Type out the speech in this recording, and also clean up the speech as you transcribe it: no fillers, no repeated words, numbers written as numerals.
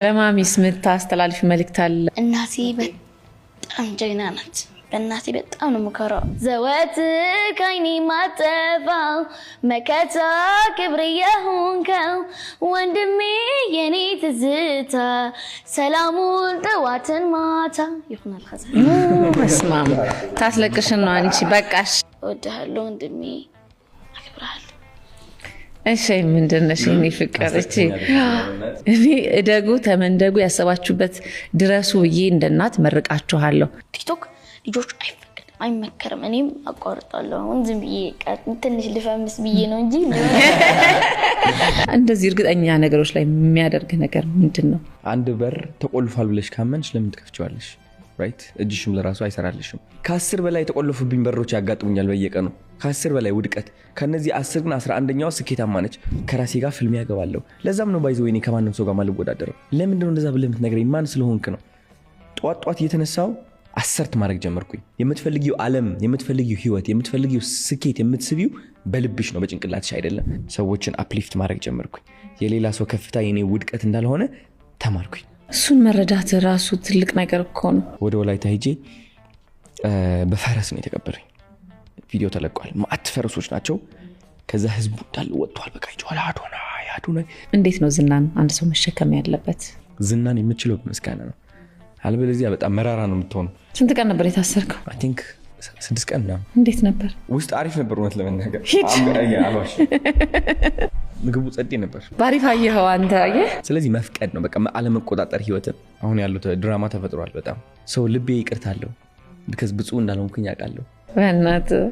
ለማሚስ ምታስተላልፍ መልእክት አለ? እናቴ በጣም ጀግና ናት። በእናቴ በጣም ነው የምኮራው። ዘወትር ከዓይኔ ማጠፋው መከታ ክብሬ የሆንከው ወንድሜ የኔ ትዝታ ሰላሙን ጠዋትን ማታ ይሆናል። ኸዛ መስማም ታስለቅሽን ነው አንቺ። በቃሽ። እወድሃለሁ ወንድሜ፣ አክብርሃለሁ። እሺ ምንድነሽ የኔ ፍቅር? እኔ እደጉ ተመንደጉ ያሰባችሁበት ድረሱ ብዬ እንደናት መርቃችኋለሁ። ቲክቶክ ልጆች አይፈቀድም አይመከርም። እኔም አቋርጣለሁ። አሁን ዝም ብዬ ትንሽ ልፈምስ ብዬ ነው እንጂ እንደዚህ እርግጠኛ ነገሮች ላይ የሚያደርግ ነገር ምንድነው? አንድ በር ተቆልፏል ብለሽ ካመንሽ ለምን ትከፍቺዋለሽ? ራይት እጅሽም ለራሱ አይሰራልሽም። ከ10 በላይ ተቆልፉብኝ በሮች ያጋጥሙኛል በየቀኑ። ከ10 በላይ ውድቀት። ከነዚህ 10 ግን 11ኛው ስኬታማ ነች። ከራሴ ጋር ፍልም ያገባለሁ። ለዛም ነው ባይዘው እኔ ከማንም ሰው ጋር ማልወዳደረው። ለምንድነው እንደዛ ብለህ የምትነግረኝ? ማን ስለሆንክ ነው? ጧት እየተነሳው አሰርት ማድረግ ጀመርኩኝ። የምትፈልጊው ዓለም፣ የምትፈልጊው ህይወት፣ የምትፈልጊው ስኬት የምትስቢው በልብሽ ነው በጭንቅላትሽ አይደለም። ሰዎችን አፕሊፍት ማድረግ ጀመርኩኝ። የሌላ ሰው ከፍታ የኔ ውድቀት እንዳልሆነ ተማርኩኝ። እሱን መረዳት ራሱ ትልቅ ነገር እኮ ነው። ወደ ወላይታ ሄጄ በፈረስ ነው የተቀበረኝ። ቪዲዮ ተለቋል። ማአት ፈረሶች ናቸው። ከዛ ህዝቡ እንዳለ ወጥቷል። በቃ ይጮሃል አዶናይ። እንዴት ነው ዝናን አንድ ሰው መሸከም ያለበት? ዝናን የምችለው በምስጋና ነው። አልበለዚያ በጣም መራራ ነው የምትሆነው። ስንት ቀን ነበር የታሰርከው? አይ ቲንክ 6 ቀን ነው። እንዴት ነበር? ውስጥ አሪፍ ነበር እውነት ለመናገር። ምግቡ ጸዴ ነበር። ባሪፍ አየኸው አንተ አየህ። ስለዚህ መፍቀድ ነው በቃ አለመቆጣጠር ህይወትን። አሁን ያለው ድራማ ተፈጥሯል። በጣም ሰው ልቤ ይቅርታ አለው። because ብፁዕ እንዳልሆንኩኝ አውቃለሁ። በእናትህ